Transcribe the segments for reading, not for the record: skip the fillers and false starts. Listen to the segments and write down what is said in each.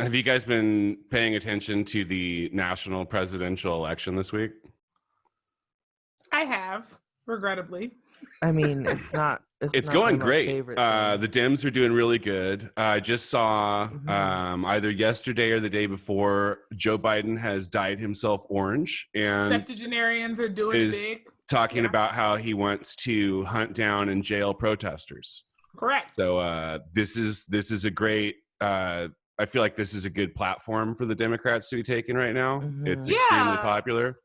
Have you guys been paying attention to the national presidential election this week? I have, regrettably. I mean, it's not Going my great. favorite The Dems are doing really good. I just saw either yesterday or the day before, Joe Biden has dyed himself orange and Septuagenarians are doing big. Talking about how he wants to hunt down and jail protesters. Correct. So this is a great. I feel like this is a good platform for the Democrats to be taking right now. It's extremely popular.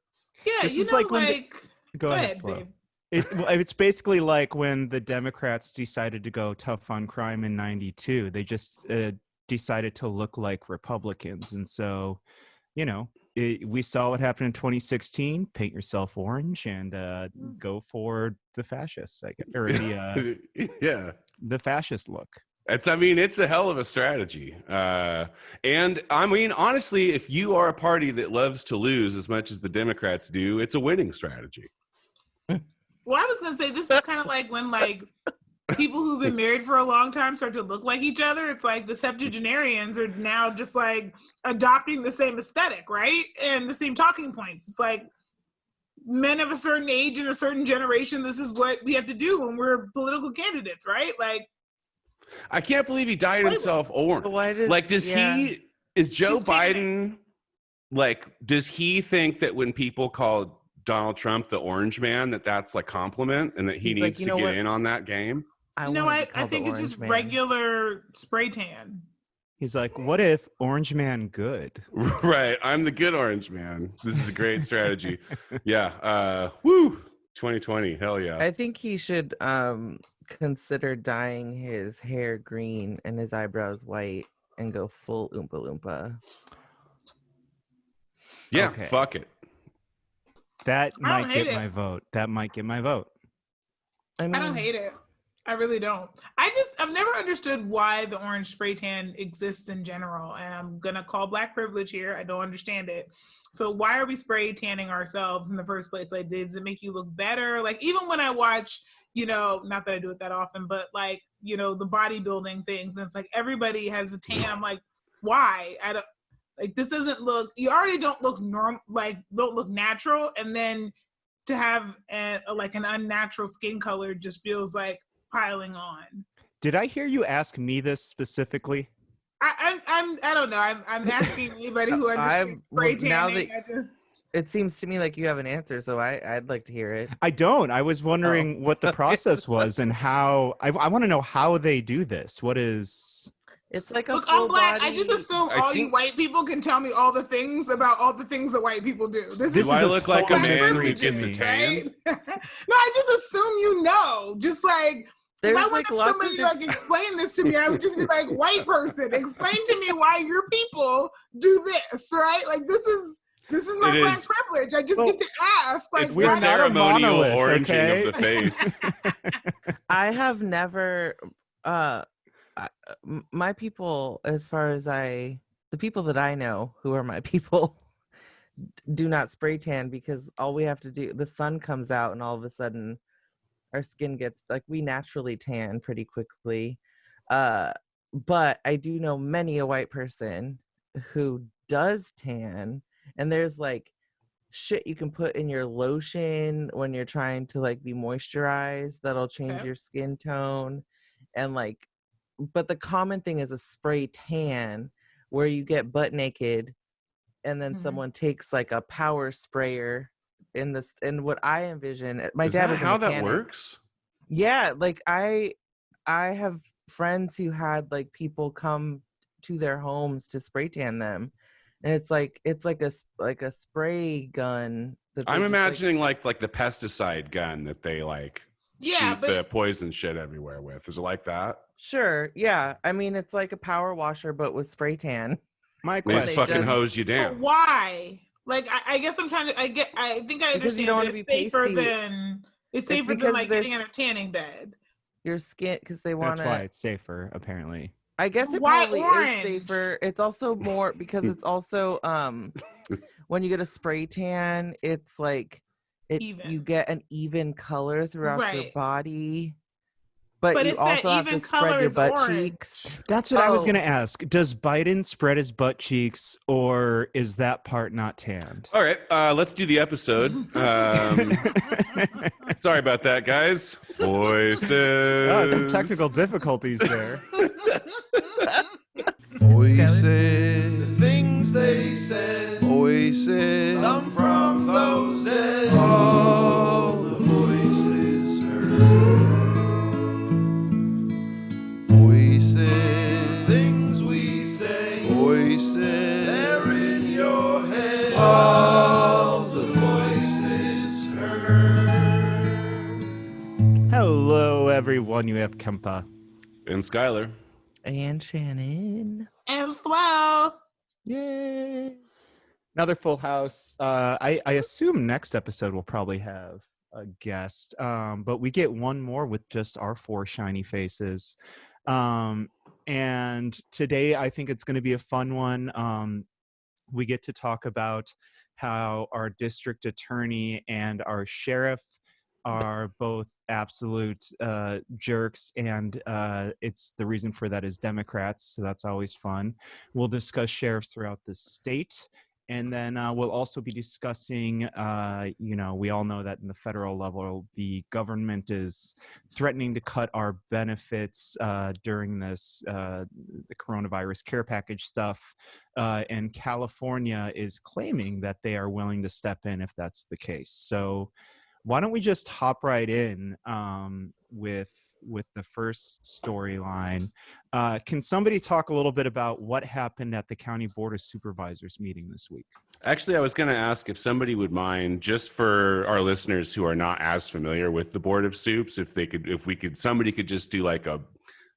Yeah, this you is know, like go ahead, Flo. Dave. It's basically like when the Democrats decided to go tough on crime in '92. They just decided to look like Republicans, and so, we saw what happened in 2016. Paint yourself orange and go for the fascists, I guess, or the fascist look. It's a hell of a strategy. And I mean, honestly, if you are a party that loves to lose as much as the Democrats do, it's a winning strategy. Well, I was going to say, this is kind of like when people who've been married for a long time start to look like each other. It's like the septuagenarians are now just like adopting the same aesthetic, right? And the same talking points. It's like men of a certain age and a certain generation, this is what we have to do when we're political candidates, right? Like, I can't believe he dyed himself orange. Is Joe Biden, does he think that when people call Donald Trump the orange man, that's like compliment and that he needs to get in on that game? I think it's just regular spray tan. He's like, what if orange man good? Right. I'm the good orange man. This is a great strategy. Yeah. 2020. Hell yeah. I think he should consider dyeing his hair green and his eyebrows white and go full Oompa Loompa. Yeah, fuck it. That might get my vote. I don't hate it. I really don't. I've never understood why the orange spray tan exists in general. And I'm going to call black privilege here. I don't understand it. So why are we spray tanning ourselves in the first place? Like, does it make you look better? Like, even when I watch, not that I do it that often, but like, the bodybuilding things, and it's like everybody has a tan. I'm like, why? I don't like, this doesn't look, you already don't look normal, like don't look natural. And then to have an unnatural skin color just feels like piling on. Did I hear you ask me this specifically? I don't know. I'm asking anybody who understands spray tanning. It seems to me like you have an answer, so I'd like to hear it. I don't. I was wondering what the process was and how. I want to know how they do this. What is? It's like a Look, I'm black. I just assume you white people can tell me all the things about all the things that white people do. Do I look like a man who gets a tan? Right? No, I just assume just like. There's if I wanted somebody to explain this to me, I would just be like, white person, explain to me why your people do this, right? Like, this is my black privilege. I just get to ask. Like, it's the ceremonial oranging of the face. I have never, my people, as far as the people that I know who are my people, do not spray tan because all we have to do, the sun comes out and all of a sudden, our skin gets we naturally tan pretty quickly. But I do know many a white person who does tan, and there's shit you can put in your lotion when you're trying to be moisturized that'll change your skin tone. And but the common thing is a spray tan where you get butt naked and then someone takes a power sprayer in what I envision. My dad is a mechanic. That works? Yeah, I have friends who had people come to their homes to spray tan them, and it's like a spray gun. I'm imagining like the pesticide gun that they shoot the poison shit everywhere with. Is it like that? Sure. Yeah. I mean, it's like a power washer, but with spray tan. My question. They just fucking hose you down. But why? I guess I'm trying to. I think I understand. You don't want to be safer than getting in a tanning bed. Your skin, because they want to. That's why it's safer, apparently. I guess it probably is safer. It's also more because it's also when you get a spray tan, it's you get an even color throughout your body. But you if that also have to even spread color your is butt orange. cheeks. That's what I was Oh. going to ask. Does Biden spread his butt cheeks, or is that part not tanned? All right, let's do the episode. Sorry about that, guys. Voices. Oh, some technical difficulties there. Voices, the things they said. Voices, some from those dead. All the voices heard. Voices, things we say. Voices, they're in your head. All the voices heard. Hello, everyone. You have Kempa. And Skylar. And Shannon. And Flo. Yay. Another full house. I assume next episode we'll probably have a guest, but we get one more with just our four shiny faces. And today I think it's going to be a fun one. We get to talk about how our district attorney and our sheriff are both absolute jerks, and it's the reason for that is Democrats, so that's always fun. We'll discuss sheriffs throughout the state, and then we'll also be discussing, we all know that in the federal level, the government is threatening to cut our benefits during this, the coronavirus care package stuff, and California is claiming that they are willing to step in if that's the case. So why don't we just hop right in with the first storyline? Can somebody talk a little bit about what happened at the County Board of Supervisors meeting this week? Actually, I was going to ask if somebody would mind, just for our listeners who are not as familiar with the Board of Soups, somebody could just do like a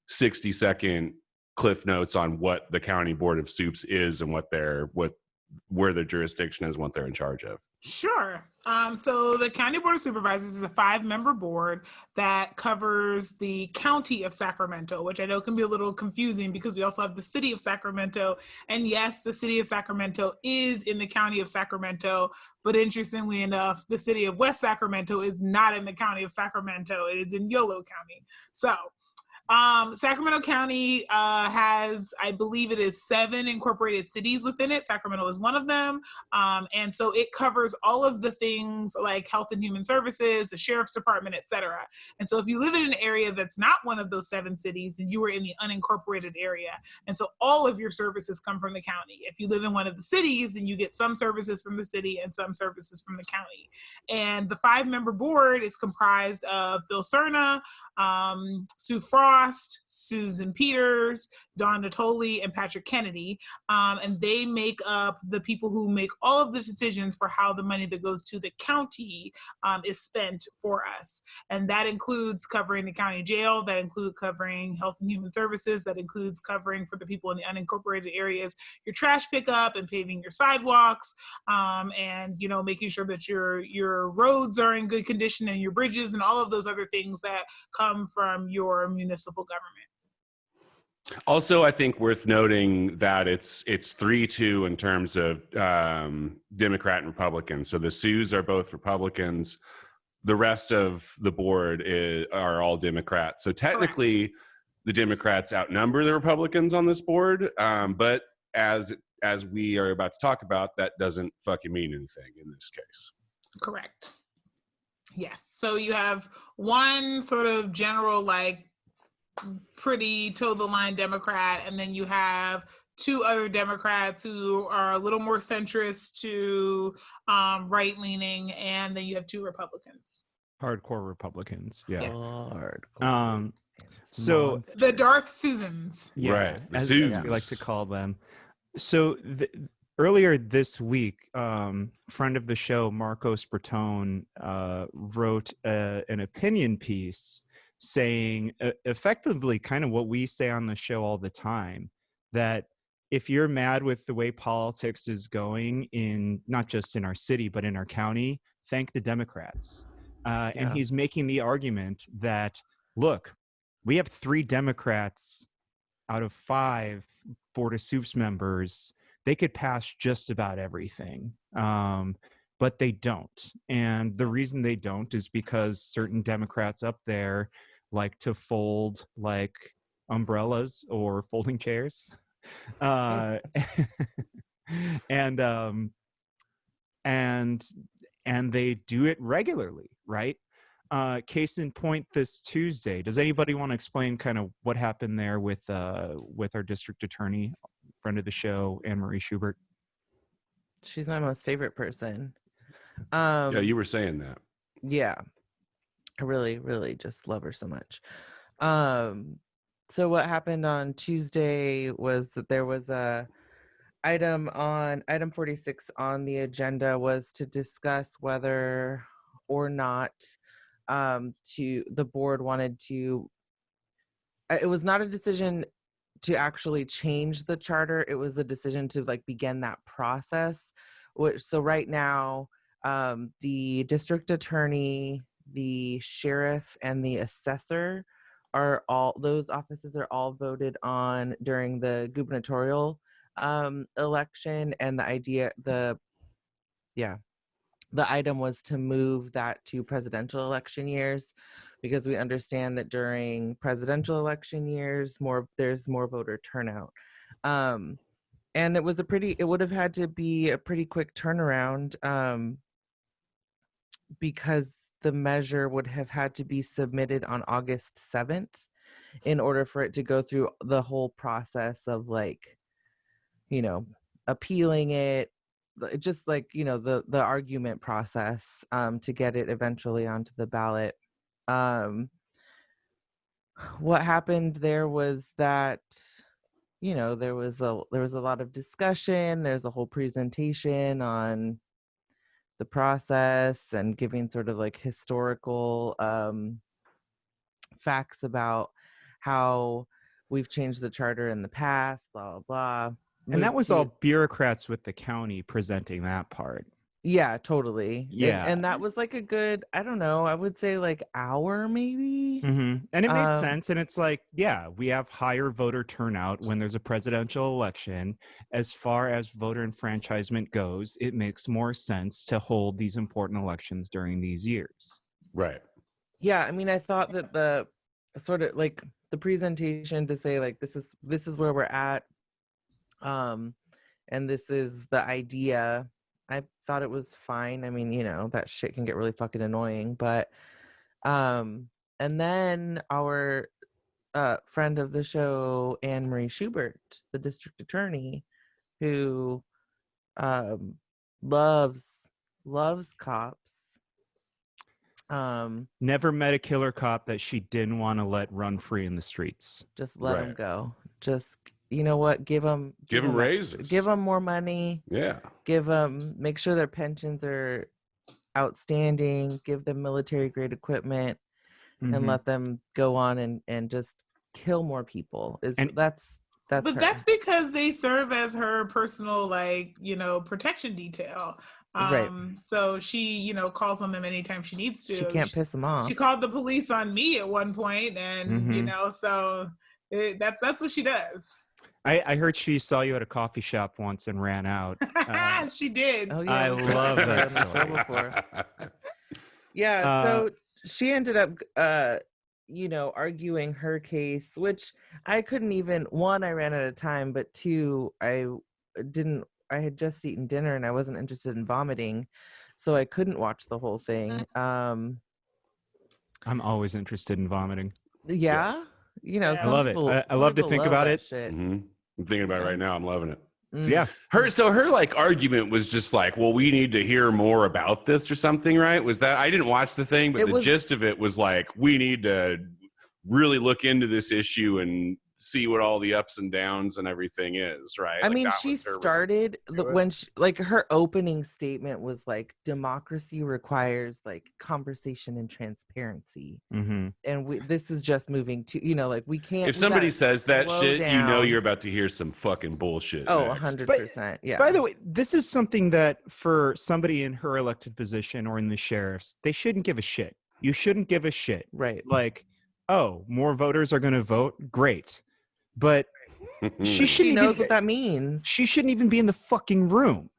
60-second cliff notes on what the County Board of Soups is and where their jurisdiction is, what they're in charge of. Sure. So the County Board of Supervisors is a 5-member board that covers the county of Sacramento, which I know can be a little confusing because we also have the city of Sacramento. And yes, the city of Sacramento is in the county of Sacramento, but interestingly enough, the city of West Sacramento is not in the county of Sacramento. It is in Yolo County. So Sacramento County has, I believe it is 7 incorporated cities within it. Sacramento is one of them. And so it covers all of the things like health and human services, the sheriff's department, et cetera. And so if you live in an area that's not one of those 7 cities, then you are in the unincorporated area. And so all of your services come from the county. If you live in one of the cities, then you get some services from the city and some services from the county. And the 5-member board is comprised of Phil Cerna, Sue Frost, Susan Peters, Don Nottoli, and Patrick Kennedy. And they make up the people who make all of the decisions for how the money that goes to the county is spent for us. And that includes covering the county jail, that includes covering health and human services, that includes covering for the people in the unincorporated areas, your trash pickup and paving your sidewalks, and making sure that your roads are in good condition and your bridges and all of those other things that come from your municipal government. Also, I think worth noting that it's 3-2 in terms of Democrat and Republican. So the Sioux are both Republicans. The rest of the board are all Democrats. So technically, correct, the Democrats outnumber the Republicans on this board. But as we are about to talk about, that doesn't fucking mean anything in this case. Correct. Yes. So you have one sort of general, pretty toe-the-line Democrat, and then you have 2 other Democrats who are a little more centrist to right-leaning, and then you have 2 Republicans. Hardcore Republicans, yeah. Yes. Hardcore. So the Darth Susans. Yeah, right. The as we like to call them. So earlier this week, friend of the show, Marcos Bertone, wrote an opinion piece saying effectively kind of what we say on the show all the time, that if you're mad with the way politics is going in not just in our city, but in our county, thank the Democrats. And he's making the argument that, look, we have 3 Democrats out of 5 Board of Soups members. They could pass just about everything. But they don't. And the reason they don't is because certain Democrats up there like to fold like umbrellas or folding chairs. And they do it regularly, right? Case in point, this Tuesday. Does anybody want to explain kind of what happened there with our district attorney, friend of the show, Anne-Marie Schubert? She's my most favorite person. Yeah, you were saying that. Yeah, I really, really just love her so much. So what happened on Tuesday was that there was a item 46 on the agenda was to discuss whether or not the board wanted to. It was not a decision to actually change the charter. It was a decision to like begin that process. So right now, the district attorney, the sheriff, and the assessor those offices are all voted on during the gubernatorial election, and the item was to move that to presidential election years, because we understand that during presidential election years there's more voter turnout, and it would have had to be a pretty quick turnaround, because the measure would have had to be submitted on August 7th in order for it to go through the whole process of like, appealing it, just like, the argument process to get it eventually onto the ballot. What happened there was that, there was a lot of discussion. There's a whole presentation on the process and giving sort of like historical facts about how we've changed the charter in the past, blah, blah, blah. And that was all bureaucrats with the county presenting that part. Yeah, totally. Yeah. And that was like a good, I don't know, I would say like hour maybe. Mm-hmm. And it made sense. And it's like, yeah, we have higher voter turnout when there's a presidential election. As far as voter enfranchisement goes, it makes more sense to hold these important elections during these years. Right. Yeah, I mean, I thought that the sort of like the presentation to say like this is where we're at, and this is the idea. I thought it was fine. I mean, that shit can get really fucking annoying, but and then our friend of the show, Anne-Marie Schubert, the district attorney, who loves cops. Never met a killer cop that she didn't want to let run free in the streets. Just let him go. Just, you know what? Give them raises. Give them more money. Yeah. Make sure their pensions are outstanding. Give them military grade equipment, and let them go on and just kill more people. That's because they serve as her personal protection detail. Right. So she calls on them anytime she needs to. She can't piss them off. She called the police on me at one point, and so that's what she does. I heard she saw you at a coffee shop once and ran out. She did. Oh, yeah. I love that story. Yeah, so she ended up arguing her case, which I couldn't even, one, I ran out of time, but two, I had just eaten dinner and I wasn't interested in vomiting, so I couldn't watch the whole thing. I'm always interested in vomiting. Yeah. I love it. I love to think about it. Mm-hmm. I'm thinking about it right now. I'm loving it. Yeah. Her like argument was just like, well, we need to hear more about this or something, right? Was that, I didn't watch the thing, but the gist of it was like, we need to really look into this issue and see what all the ups and downs and everything is, right? I mean, she started when she, her opening statement was like, democracy requires like conversation and transparency, and this is just moving to we can't. If somebody says that shit, down. You're about to hear some fucking bullshit. Oh, 100%. Yeah. By the way, this is something that for somebody in her elected position or in the sheriff's, they shouldn't give a shit. You shouldn't give a shit, right? Like, oh, more voters are going to vote. Great. But she knows what that means. She shouldn't even be in the fucking room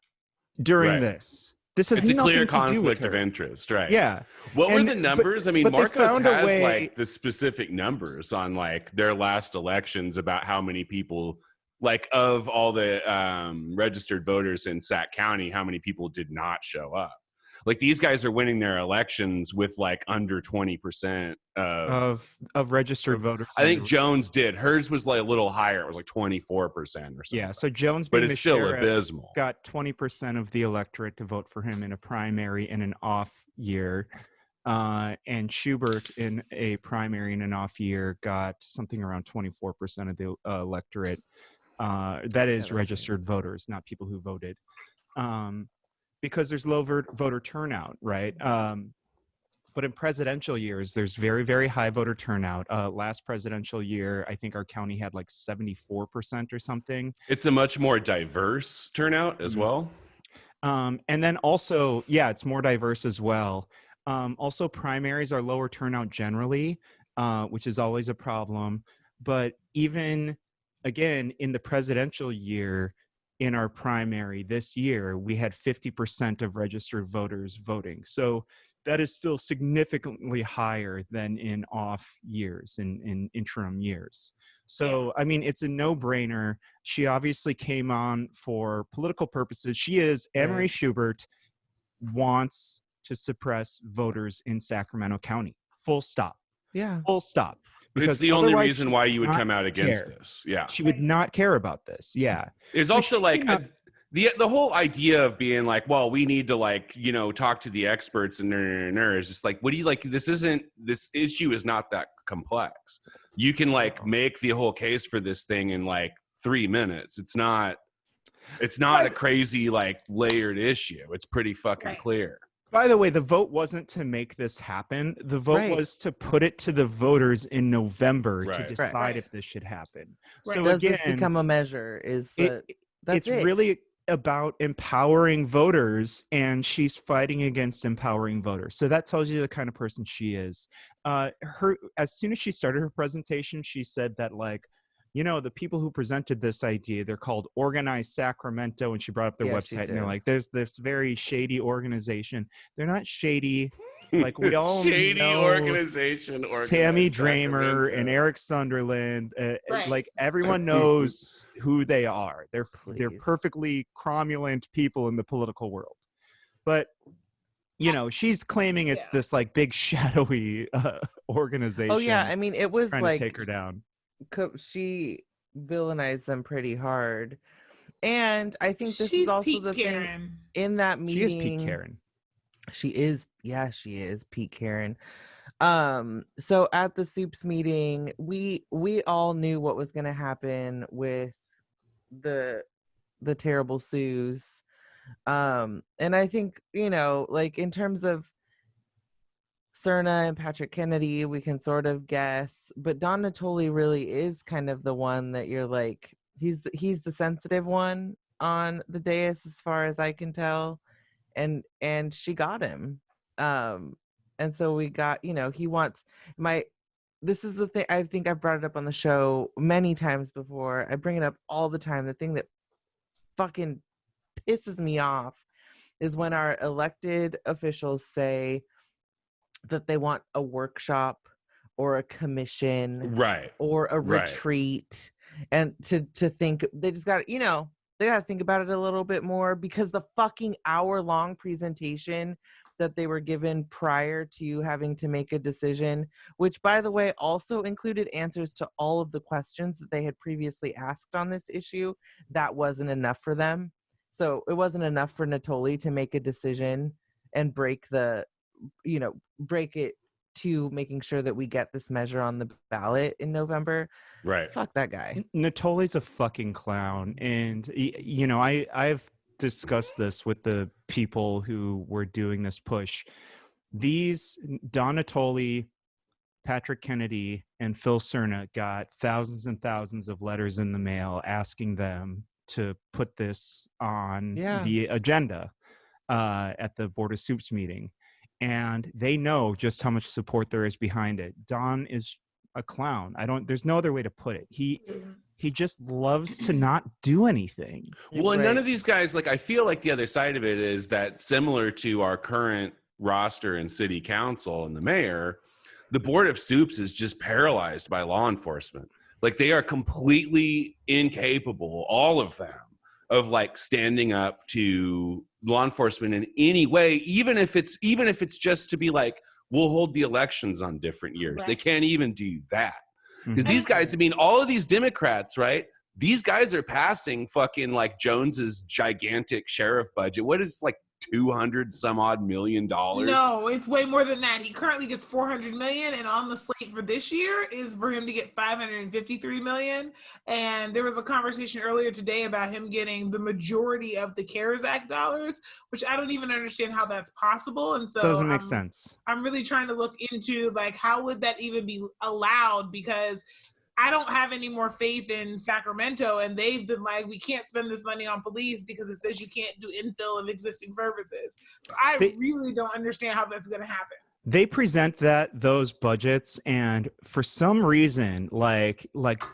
during this. This has it's a nothing clear to do with conflict of her. interest, right? Yeah. What were the numbers? I mean, but they Marcos found a has way- like the specific numbers on like their last elections about how many people, like of all the registered voters in Sac County, how many people did not show up. Like these guys are winning their elections with like under 20% of registered voters. I think Jones did. Hers was like a little higher. It was like 24% or something. Yeah, so Jones, but it's still abysmal. Got 20% of the electorate to vote for him in a primary in an off year. And Schubert in a primary in an off year got something around 24% of the electorate. That is registered voters, not people who voted. Because there's low voter turnout, right? But in presidential years, there's very, very high voter turnout. Last presidential year, I think our county had like 74% or something. It's a much more diverse turnout as well. And then also, yeah, it's more diverse as well. Also, primaries are lower turnout generally, which is always a problem. But even, again, in the presidential year, in our primary this year, we had 50% of registered voters voting. So that is still significantly higher than in off years, in interim years. So, I mean, it's a no-brainer. She obviously came on for political purposes. Anne-Marie Schubert wants to suppress voters in Sacramento County. Full stop. Yeah. Full stop. It's the only reason why you would come out against this. Yeah. She would not care about this. Yeah. There's also like the whole idea of being like, well, we need to like, you know, talk to the experts and is just like, what do you like? This issue is not that complex. You can like make the whole case for this thing in like 3 minutes. It's not a crazy like layered issue. It's pretty fucking clear. By the way, the vote wasn't to make this happen. The vote was to put it to the voters in November to decide if this should happen. So does again, this become a measure? It's really about empowering voters, and she's fighting against empowering voters. So that tells you the kind of person she is. As soon as she started her presentation, she said that like, you know, the people who presented this idea, they're called Organized Sacramento, and she brought up their website, and they're like, there's this very shady organization. They're not shady. Like we all shady know organization. Tammy Dramer and Eric Sunderland. Like everyone knows who they are. They're perfectly cromulent people in the political world. But you know, she's claiming it's this like big shadowy organization. Oh yeah, I mean, it was trying like to take her down. She villainized them pretty hard, and I think this is also the thing in that meeting. She is Pete Karen. She is Pete Karen. So at the soups meeting, we all knew what was going to happen with the terrible Sues, and I think, you know, like in terms of Cerna and Patrick Kennedy, we can sort of guess, but Don Nottoli really is kind of the one that you're like, he's the sensitive one on the dais as far as I can tell, and she got him, and so we got, you know, he wants this is the thing, I think I've brought it up on the show many times before, I bring it up all the time, the thing that fucking pisses me off is when our elected officials say that they want a workshop or a commission or a retreat, and to think they just got, you know, they got to think about it a little bit more, because the fucking hour-long presentation that they were given prior to having to make a decision, which by the way also included answers to all of the questions that they had previously asked on this issue, that wasn't enough for them. So it wasn't enough for Nottoli to make a decision and break it to making sure that we get this measure on the ballot in November. Right. Fuck that guy. Nottoli's a fucking clown. And, you know, I've discussed this with the people who were doing this push. These Don Nottoli, Patrick Kennedy, and Phil Cerna got thousands and thousands of letters in the mail asking them to put this on the agenda at the Board of Soups meeting. And they know just how much support there is behind it. Don is a clown. There's no other way to put it. He just loves to not do anything. Well, and none of these guys, like, I feel like the other side of it is that similar to our current roster in city council and the mayor, the board of soups is just paralyzed by law enforcement. Like, they are completely incapable, all of them, of like standing up to law enforcement in any way, even if it's just to be like, we'll hold the elections on different years. Right. They can't even do that. Because these guys, I mean, all of these Democrats, right? These guys are passing fucking like Jones's gigantic sheriff budget. What is like 200 some odd $million? No, it's way more than that. He currently gets 400 million, and on the slate for this year is for him to get 553 million. And there was a conversation earlier today about him getting the majority of the CARES Act dollars, which I don't even understand how that's possible. And so doesn't make sense. I'm really trying to look into like how would that even be allowed, because I don't have any more faith in Sacramento, and they've been like, we can't spend this money on police because it says you can't do infill of existing services. So I really don't understand how that's going to happen. They present those budgets, and for some reason, like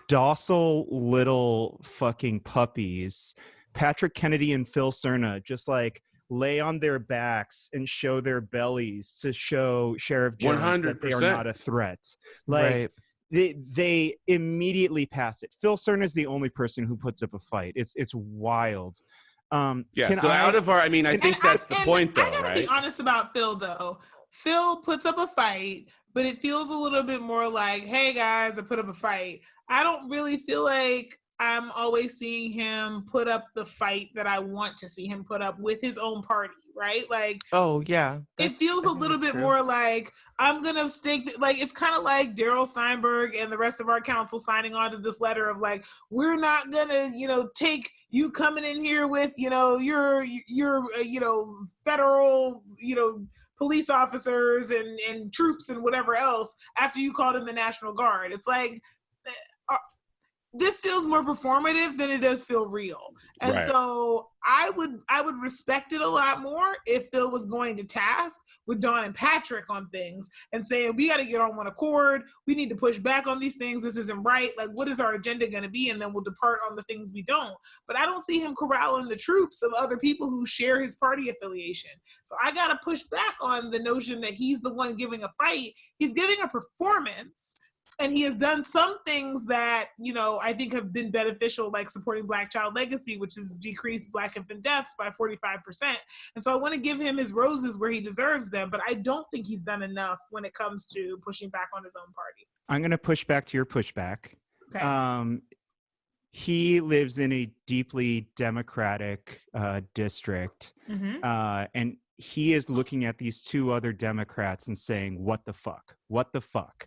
docile little fucking puppies, Patrick Kennedy and Phil Cerna just like lay on their backs and show their bellies to show Sheriff Jones 100%. That they are not a threat. Like. Right. They immediately pass it. Phil Cerna is the only person who puts up a fight. It's wild. I think that's the point, though, right? I gotta be honest about Phil, though. Phil puts up a fight, but it feels a little bit more like, hey, guys, I put up a fight. I don't really feel like I'm always seeing him put up the fight that I want to see him put up with his own party, right? Like, oh yeah, it feels a little bit more like I'm gonna stick. Like, it's kind of like Darryl Steinberg and the rest of our council signing on to this letter of like, we're not gonna, take you coming in here with, your federal, police officers and troops and whatever else after you called in the National Guard. It's like. This feels more performative than it does feel real. And right. So I would respect it a lot more if Phil was going to task with Don and Patrick on things and saying, we got to get on one accord. We need to push back on these things. This isn't right. Like, what is our agenda going to be? And then we'll depart on the things we don't. But I don't see him corralling the troops of other people who share his party affiliation. So I got to push back on the notion that he's the one giving a fight. He's giving a performance. And he has done some things that, I think have been beneficial, like supporting Black Child Legacy, which has decreased Black infant deaths by 45%. And so I want to give him his roses where he deserves them, but I don't think he's done enough when it comes to pushing back on his own party. I'm going to push back to your pushback. Okay. He lives in a deeply Democratic district, and he is looking at these two other Democrats and saying, what the fuck? What the fuck?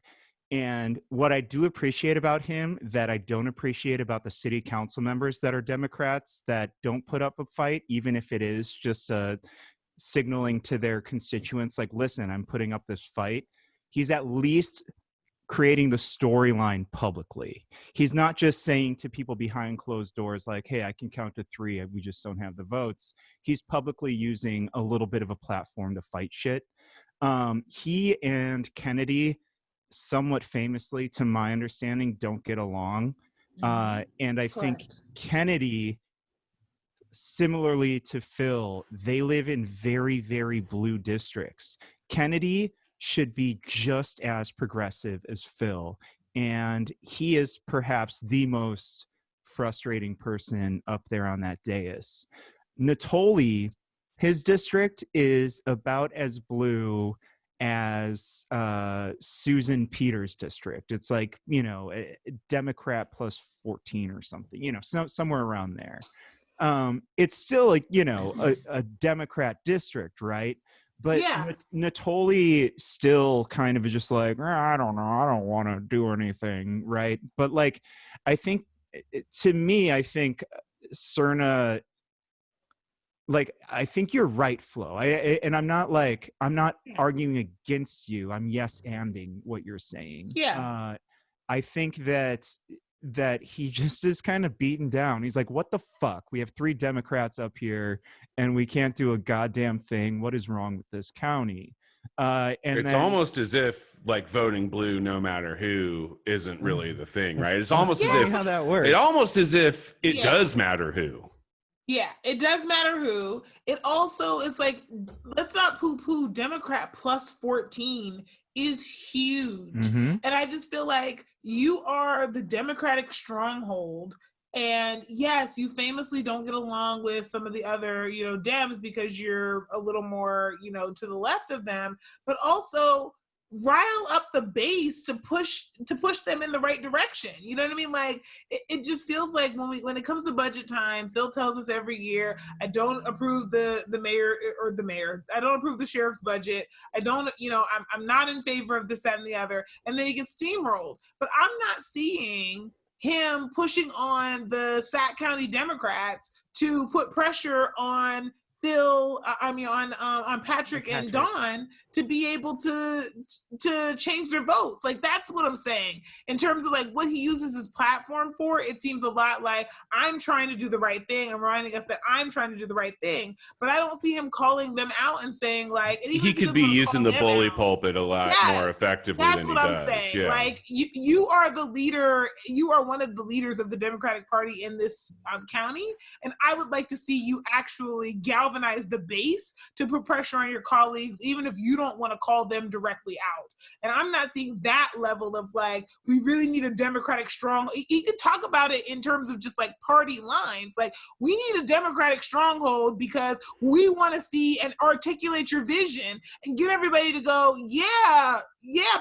And what I do appreciate about him that I don't appreciate about the city council members that are Democrats that don't put up a fight, even if it is just signaling to their constituents, like, listen, I'm putting up this fight. He's at least creating the storyline publicly. He's not just saying to people behind closed doors, like, hey, I can count to 3. We just don't have the votes. He's publicly using a little bit of a platform to fight shit. He and Kennedy, somewhat famously, to my understanding, don't get along. And I think Kennedy, similarly to Phil, they live in very, very blue districts. Kennedy should be just as progressive as Phil. And he is perhaps the most frustrating person up there on that dais. Nottoli, his district is about as blue as Susan Peters' district. It's like, a Democrat plus 14 or something, somewhere around there. It's still like, a Democrat district, right? But yeah. Nottoli still kind of is just like, I don't know, I don't want to do anything, right? But like, I think, to me, I think Cerna, like, I think you're right, Flo. And I'm not arguing against you. I'm yes-anding what you're saying. Yeah. I think that he just is kind of beaten down. He's like, what the fuck? We have 3 Democrats up here and we can't do a goddamn thing. What is wrong with this county? And it's almost as if like voting blue no matter who isn't really the thing, right? It's almost as if how that works. It almost as if it does matter who. Yeah, it does matter who. It also, it's like, let's not poo-poo Democrat plus 14 is huge. Mm-hmm. And I just feel like you are the Democratic stronghold. And yes, you famously don't get along with some of the other, Dems because you're a little more, to the left of them, but also rile up the base to push them in the right direction. You know what I mean? Like it just feels like when it comes to budget time, Phil tells us every year, I don't approve the mayor. I don't approve the sheriff's budget. I don't, I'm not in favor of this, that, and the other. And then he gets steamrolled. But I'm not seeing him pushing on the Sac County Democrats to put pressure on Phil, on Patrick and Don to be able to change their votes. Like, that's what I'm saying. In terms of like what he uses his platform for, it seems a lot like I'm trying to do the right thing. I'm reminding us that I'm trying to do the right thing, but I don't see him calling them out and saying like, and he could be using the bully pulpit a lot more effectively than he does. That's what I'm saying. Yeah. Like you are the leader. You are one of the leaders of the Democratic Party in this county, and I would like to see you actually galvanize the base to put pressure on your colleagues, even if you don't want to call them directly out. And I'm not seeing that level of like, we really need a Democratic strong. He could talk about it in terms of just like party lines. Like, we need a Democratic stronghold because we want to see and articulate your vision and get everybody to go, yeah,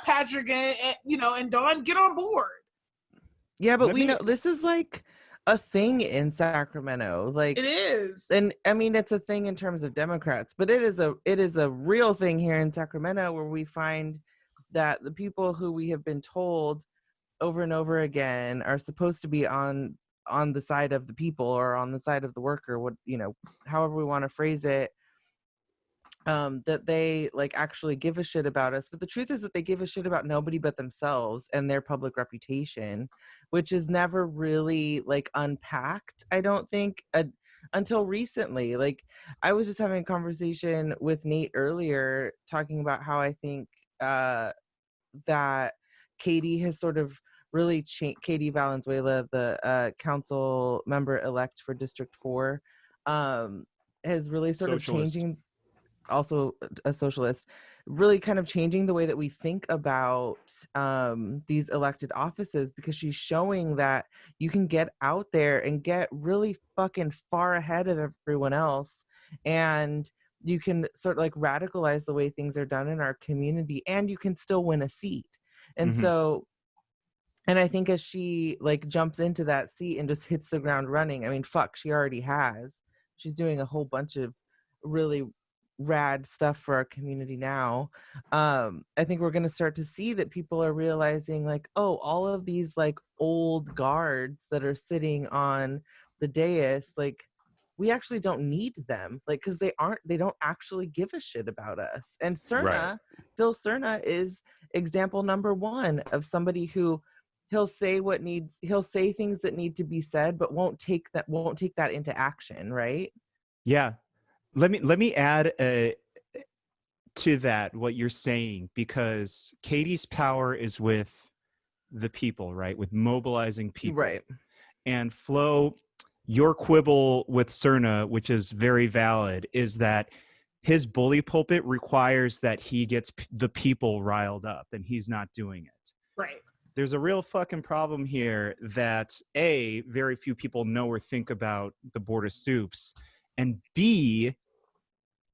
Patrick and Don, get on board. Yeah, but we know this is like a thing in Sacramento. Like, it is. And I mean, it's a thing in terms of Democrats, but it is a real thing here in Sacramento, where we find that the people who we have been told over and over again are supposed to be on the side of the people or on the side of the worker, however we want to phrase it, that they like actually give a shit about us. But the truth is that they give a shit about nobody but themselves and their public reputation, which is never really like unpacked, I don't think, until recently. Like, I was just having a conversation with Nate earlier talking about how I think that Katie has sort of really changed. Katie Valenzuela, the council member elect for District 4, has really sort of changing, also a socialist, really kind of changing the way that we think about these elected offices, because she's showing that you can get out there and get really fucking far ahead of everyone else, and you can sort of like radicalize the way things are done in our community, and you can still win a seat. And so, and I think as she like jumps into that seat and just hits the ground running, I mean, fuck, she already has. She's doing a whole bunch of really rad stuff for our community now. I think we're going to start to see that people are realizing like, oh, all of these like old guards that are sitting on the dais, like, we actually don't need them, like, because they don't actually give a shit about us. And Cerna, Phil Cerna, is example number one of somebody who he'll say things that need to be said, but won't take that into action, right? Yeah. Let me add to that what you're saying, because Katie's power is with the people, right? With mobilizing people. Right. And Flo, your quibble with Cerna, which is very valid, is that his bully pulpit requires that he gets the people riled up, and he's not doing it. Right. There's a real fucking problem here that A, very few people know or think about the Board of Soups, and B,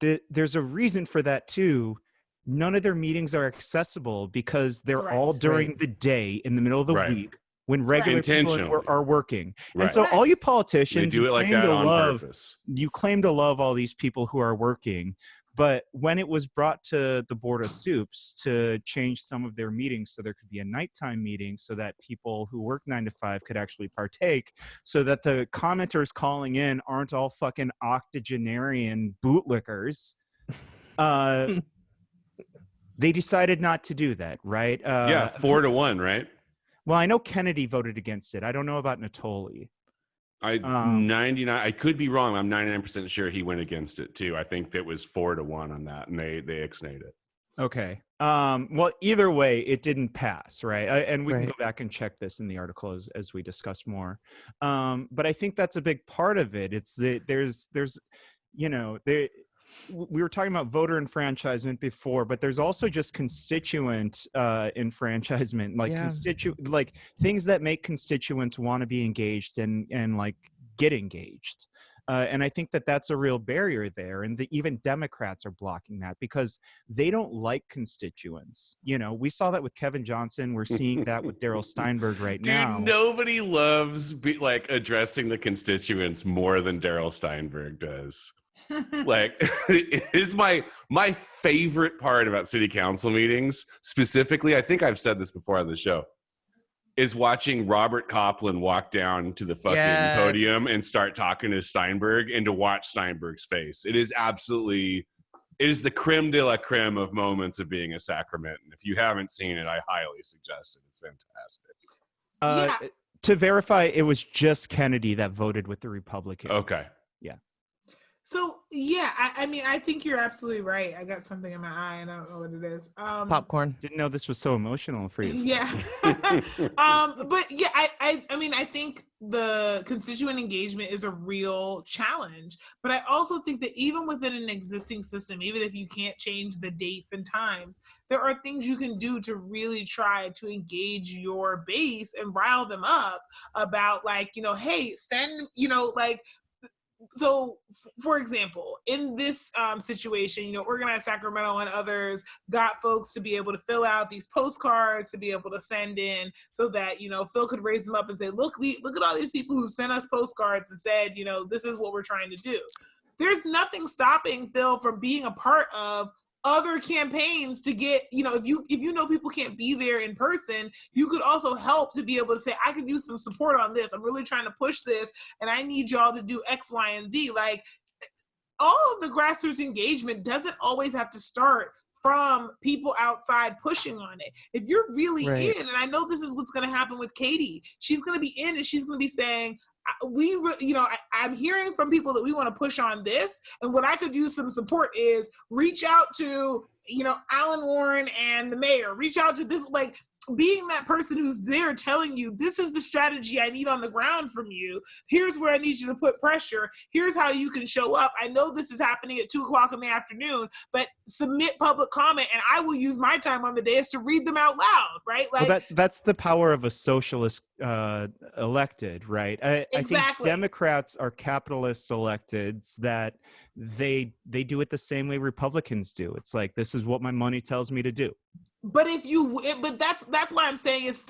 there's a reason for that too. None of their meetings are accessible because they're all during the day in the middle of the week when regular people are working. And so all you politicians, they do it like that on purpose. You claim to love all these people who are working, but when it was brought to the Board of Soups to change some of their meetings so there could be a nighttime meeting so that people who work 9 to 5 could actually partake, so that the commenters calling in aren't all fucking octogenarian bootlickers, they decided not to do that, right? 4-1, right? Well, I know Kennedy voted against it. I don't know about Nottoli. I could be wrong. I'm 99% sure he went against it too. I think that was 4-1 on that, and they ixnayed it. Okay. Well, either way, it didn't pass, right? And we can Right. go back and check this in the article as we discuss more. But I think that's a big part of it. It's that there's we were talking about voter enfranchisement before, but there's also just constituent enfranchisement, like Yeah. like things that make constituents want to be engaged and like get engaged. And I think that that's a real barrier there. And even Democrats are blocking that because they don't like constituents. We saw that with Kevin Johnson. We're seeing that with Darrell Steinberg right now. Dude, nobody loves addressing the constituents more than Darrell Steinberg does. Like, it is my favorite part about city council meetings. Specifically, I think I've said this before on the show, is watching Robert Kaplan walk down to the fucking podium and start talking to Steinberg and to watch Steinberg's face. It is the creme de la creme of moments of being a Sacramentan. If you haven't seen it, I highly suggest it. It's fantastic. To verify, it was just Kennedy that voted with the Republicans. Okay. So yeah, I mean, I think you're absolutely right. I got something in my eye, and I don't know what it is. Popcorn. Didn't know this was so emotional for you. Yeah. But yeah, I mean, I think the constituent engagement is a real challenge. But I also think that even within an existing system, even if you can't change the dates and times, there are things you can do to really try to engage your base and rile them up about, like, hey, send, so, for example, in this situation, Organized Sacramento and others got folks to be able to fill out these postcards to be able to send in so that, Phil could raise them up and say, look at all these people who sent us postcards and said, this is what we're trying to do. There's nothing stopping Phil from being a part of other campaigns to get, if you know people can't be there in person, you could also help to be able to say, I could use some support on this. I'm really trying to push this and I need y'all to do X, Y, and Z. Like, all of the grassroots engagement doesn't always have to start from people outside pushing on it. If you're really in, and I know this is what's going to happen with Katie, she's going to be in and she's going to be saying, I'm hearing from people that we want to push on this, and what I could use some support is reach out to, Alan Warren and the mayor, reach out to this, like, being that person who's there telling you, this is the strategy I need on the ground from you. Here's where I need you to put pressure. Here's how you can show up. I know this is happening at 2:00 in the afternoon, but submit public comment and I will use my time on the dais to read them out loud, right? Like, well, that's the power of a socialist elected, right? I think Democrats are capitalist electeds that they do it the same way Republicans do. It's like, this is what my money tells me to do. But that's why I'm saying it's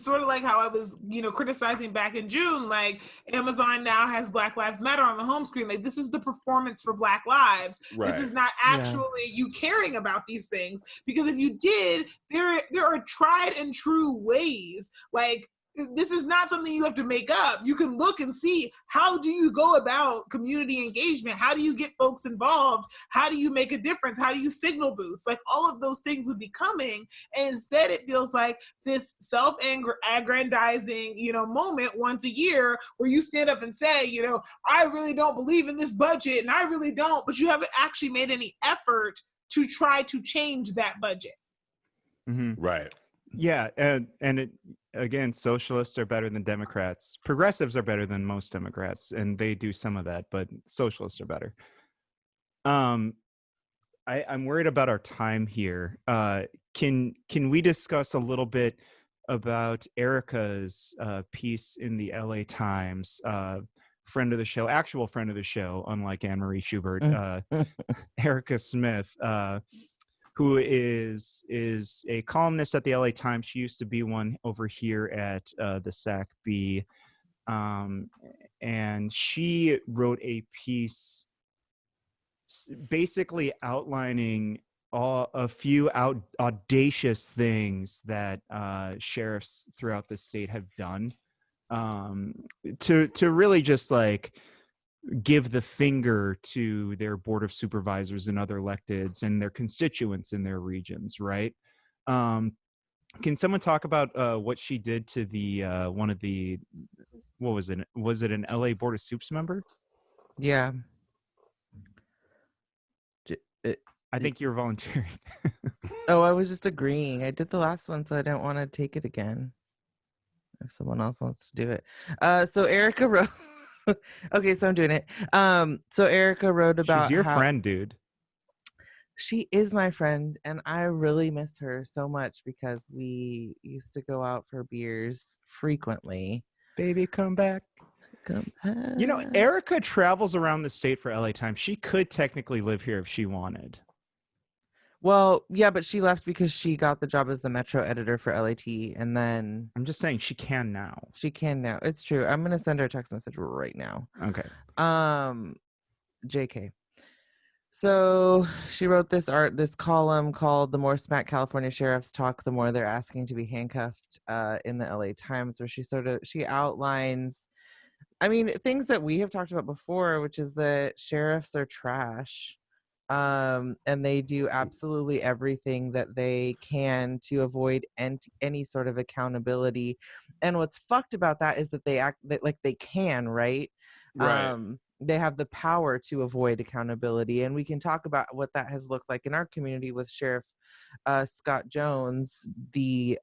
sort of like how I was, criticizing back in June, like Amazon now has Black Lives Matter on the home screen. Like, this is the performance for Black lives. Right. This is not actually you caring about these things, because if you did, there are tried and true ways. Like, this is not something you have to make up. You can look and see, how do you go about community engagement? How do you get folks involved? How do you make a difference? How do you signal boost? Like, all of those things would be coming. And instead it feels like this self-aggrandizing, moment once a year where you stand up and say, I really don't believe in this budget and I really don't, but you haven't actually made any effort to try to change that budget. Mm-hmm. Right. Yeah. And again, socialists are better than Democrats. Progressives are better than most Democrats, and they do some of that, but socialists are better. I'm worried about our time here. Can we discuss a little bit about Erica's piece in the LA Times? Friend of the show, actual friend of the show, unlike Anne-Marie Schubert, Erica Smith, who is a columnist at the LA Times. She used to be one over here at the Sac B. And she wrote a piece basically outlining a few audacious things that sheriffs throughout the state have done to really just like give the finger to their board of supervisors and other electeds and their constituents in their regions, right? Can someone talk about what she did to the one of the, what was it? Was it an LA Board of Soups member? Yeah. I think you're volunteering. Oh, I was just agreeing. I did the last one, so I don't want to take it again. If someone else wants to do it. So Erica wrote. Okay, so I'm doing it. So Erica wrote about She's your how friend, dude. she is my friend, and I really miss her so much because we used to go out for beers frequently. Baby, come back. Come back. You know, Erica travels around the state for LA Times. She could technically live here if she wanted. Well, yeah, but she left because she got the job as the Metro editor for LAT, and then I'm just saying she can now. she can now. It's true. I'm gonna send her a text message right now. Okay. JK. So she wrote this column called "The More Smack California Sheriffs Talk, the More They're Asking to Be Handcuffed" in the LA Times, where she outlines, I mean, things that we have talked about before, which is that sheriffs are trash. And they do absolutely everything that they can to avoid any sort of accountability. And what's fucked about that is that they act like they can, right? Right. They have the power to avoid accountability. And we can talk about what that has looked like in our community with Sheriff Scott Jones, the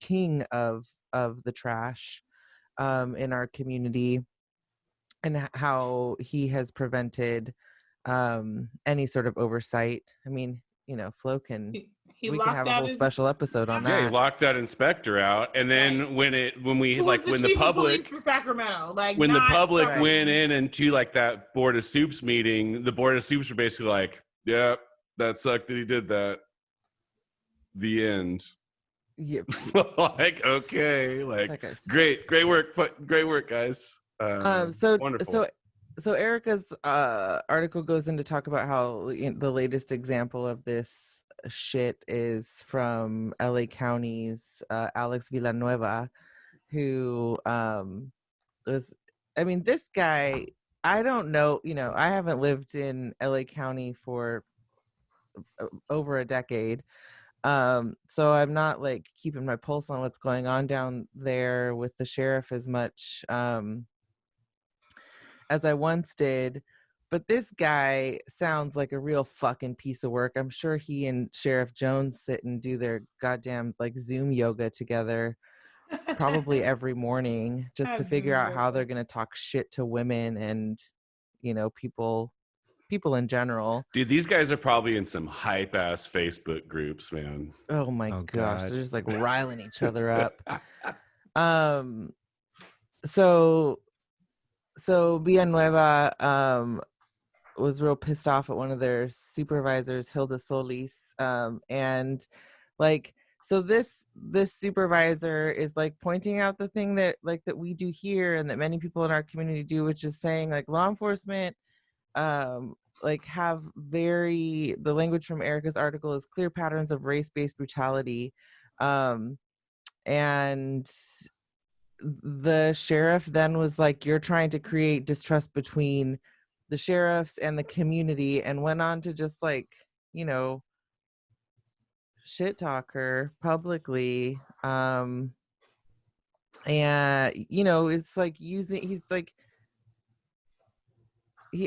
king of the trash in our community, and how he has prevented any sort of oversight. I mean, you know, Flo can we can have a whole special episode on that. Yeah, he locked that inspector out, and then when the public for Sacramento, like when the public right. went in into like that Board of Soups meeting, the Board of Soups were basically like, "Yeah, that sucked that he did that." The end. Yep. Like, okay, like great work, guys. Wonderful. So Erica's article goes in to talk about how the latest example of this shit is from LA County's Alex Villanueva, who was, I mean, this guy, I don't know, you know, I haven't lived in LA County for over a decade. So I'm not like keeping my pulse on what's going on down there with the sheriff as much as I once did, but this guy sounds like a real fucking piece of work. I'm sure he and Sheriff Jones sit and do their goddamn like Zoom yoga together probably every morning just to figure out how they're going to talk shit to women and, you know, people in general. Dude, these guys are probably in some hype ass Facebook groups, man. Oh my gosh, God. They're just like riling each other up. So Villanueva was real pissed off at one of their supervisors, Hilda Solis, and like, so this supervisor is like pointing out the thing that we do here and that many people in our community do, which is saying like law enforcement like have the language from Erica's article is clear patterns of race-based brutality, and the sheriff then was like, you're trying to create distrust between the sheriffs and the community, and went on to just like, you know, shit talk her publicly. And you know, it's like he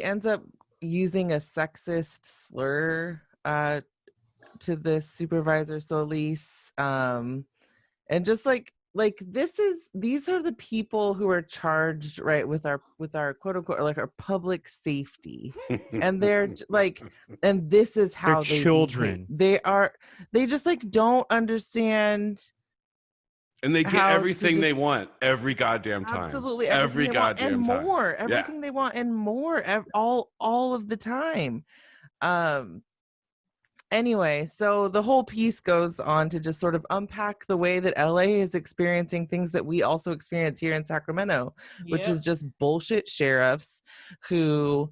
ends up using a sexist slur to the supervisor Solis, and just like these are the people who are charged, right, with our quote unquote like our public safety, and they're like, and this is how they're children. They just like don't understand. And they get everything they want every goddamn time. Absolutely, every goddamn time. More, everything they want and more, all of the time. Anyway, so the whole piece goes on to just sort of unpack the way that LA is experiencing things that we also experience here in Sacramento, which is just bullshit sheriffs who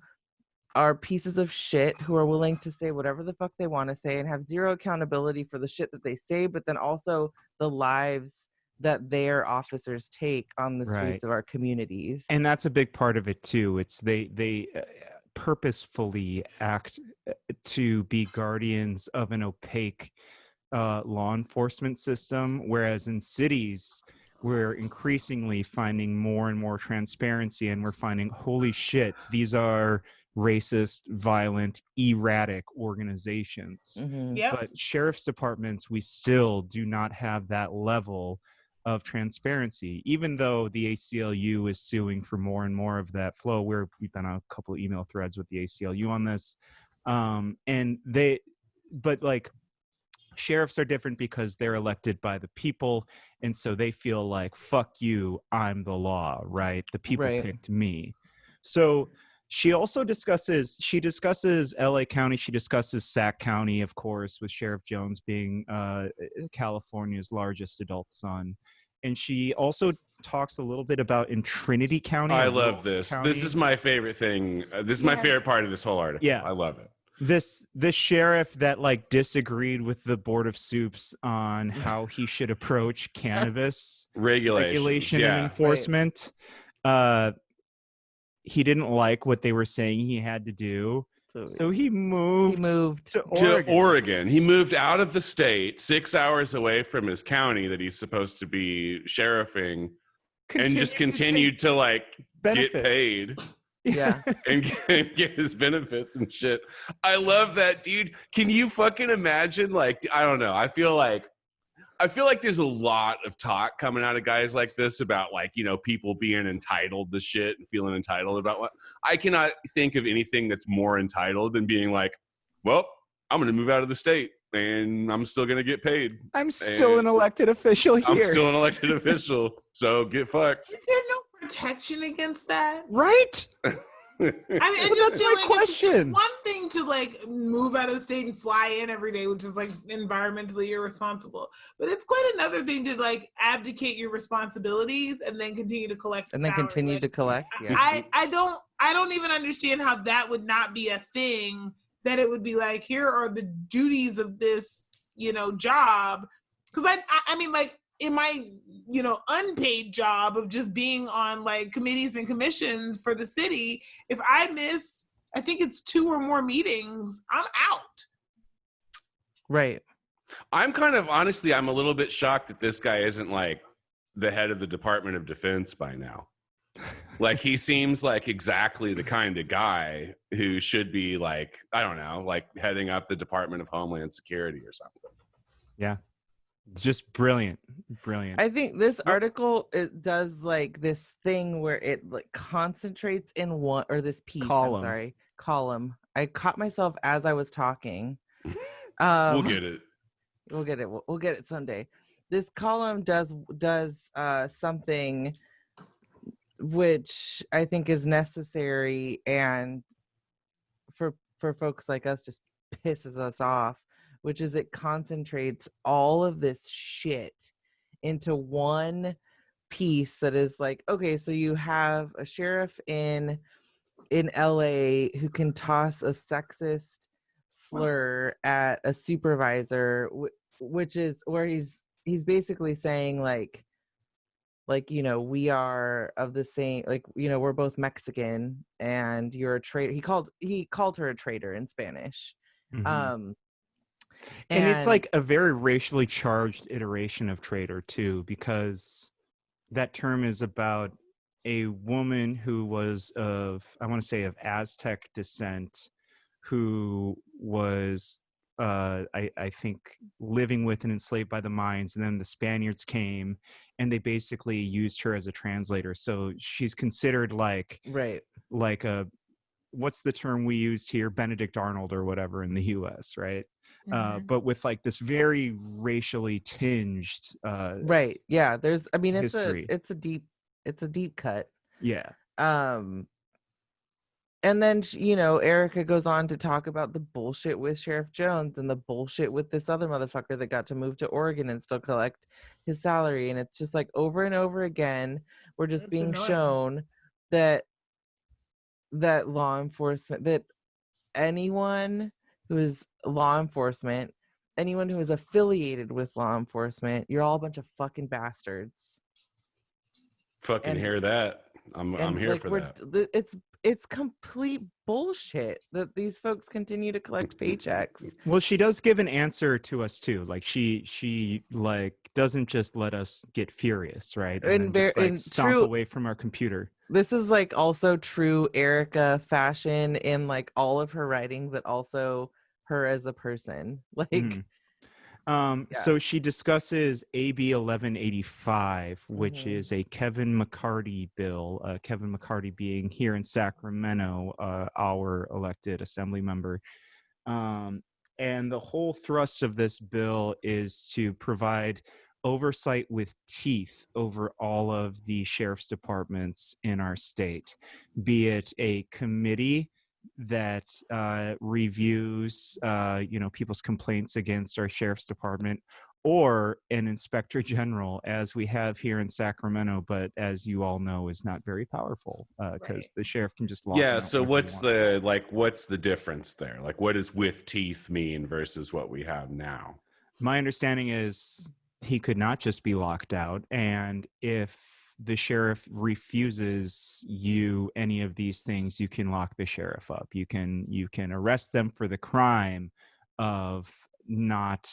are pieces of shit who are willing to say whatever the fuck they want to say and have zero accountability for the shit that they say, but then also the lives that their officers take on the streets of our communities. And that's a big part of it too. It's they purposefully act to be guardians of an opaque law enforcement system, whereas in cities we're increasingly finding more and more transparency, and we're finding, holy shit, these are racist, violent, erratic organizations. Yep. But sheriff's departments, we still do not have that level of transparency, even though the ACLU is suing for more and more of that flow. We've been on a couple of email threads with the ACLU on this. But like, sheriffs are different because they're elected by the people, and so they feel like, fuck you, I'm the law, right? The people picked me. So she also discusses LA County. She discusses Sac County, of course, with Sheriff Jones being California's largest adult son. And she also talks a little bit about in Trinity County. I love this. County. This is my favorite thing. This is my favorite part of this whole article. Yeah. I love it. This sheriff that like disagreed with the Board of Soups on how he should approach cannabis regulation and enforcement. He didn't like what they were saying he had to do. So he moved to Oregon. He moved out of the state 6 hours away from his county that he's supposed to be sheriffing and just continued to like benefits. Get paid. Yeah. and get his benefits and shit. I love that, dude. Can you fucking imagine? Like, I don't know. I feel like there's a lot of talk coming out of guys like this about like, you know, people being entitled to shit and feeling entitled about what. I cannot think of anything that's more entitled than being like, well, I'm going to move out of the state and I'm still going to get paid. I'm still an elected official here. I'm still an elected official. So get fucked. Is there no protection against that? Right? I mean, I just that's feel my like question. it's one thing to like move out of the state and fly in every day, which is like environmentally irresponsible. But it's quite another thing to like abdicate your responsibilities and then continue to collect. And then continue to collect. Yeah. I don't even understand how that would not be a thing. That it would be like, here are the duties of this, you know, job. Because I mean, like in my, you know, unpaid job of just being on like committees and commissions for the city, if I miss, I think it's 2 or more meetings, I'm out. Right. I'm kind of, honestly, I'm a little bit shocked that this guy isn't like the head of the Department of Defense by now. Like, he seems like exactly the kind of guy who should be like, I don't know, like heading up the Department of Homeland Security or something. Yeah. Just brilliant. I think this article, it does like this thing where it like concentrates in one, or this piece, column. I caught myself as I was talking. We'll get it. We'll get it someday. This column does something which I think is necessary, and for folks like us just pisses us off, which is it concentrates all of this shit into one piece that is like, okay, so you have a sheriff in LA who can toss a sexist slur at a supervisor, which is where he's basically saying like, you know, we are of the same, like, you know, we're both Mexican and you're a traitor. He called her a traitor in Spanish. Mm-hmm. And it's like a very racially charged iteration of traitor too, because that term is about a woman who was of Aztec descent, who was I think living with and enslaved by the Mayans, and then the Spaniards came and they basically used her as a translator. So she's considered like a, what's the term we used here, Benedict Arnold or whatever in the US, right? Mm-hmm. But with like this very racially tinged right. Yeah, there's, I mean, history. it's a deep cut. Yeah. And then, you know, Erica goes on to talk about the bullshit with Sheriff Jones and the bullshit with this other motherfucker that got to move to Oregon and still collect his salary. And it's just like over and over again, we're just being shown that law enforcement, that anyone who is law enforcement, anyone who is affiliated with law enforcement, you're all a bunch of fucking bastards. Fucking hear that. I'm here like, for that. It's complete bullshit that these folks continue to collect paychecks. Well, she does give an answer to us too. Like she like doesn't just let us get furious, right? And just, like, stomp away from our computer. This is like also true Erica fashion in like all of her writing, but also her as a person. Like, So she discusses AB 1185, which is a Kevin McCarty bill. Kevin McCarty being here in Sacramento, our elected assembly member. And the whole thrust of this bill is to provide oversight with teeth over all of the sheriff's departments in our state, be it a committee that reviews people's complaints against our sheriff's department, or an inspector general, as we have here in Sacramento, but as you all know, is not very powerful because the sheriff can just lock him out So whenever he wants. what's the difference there? Like, what does with teeth mean versus what we have now? My understanding is he could not just be locked out, and if the sheriff refuses you any of these things, you can lock the sheriff up. You can arrest them for the crime of not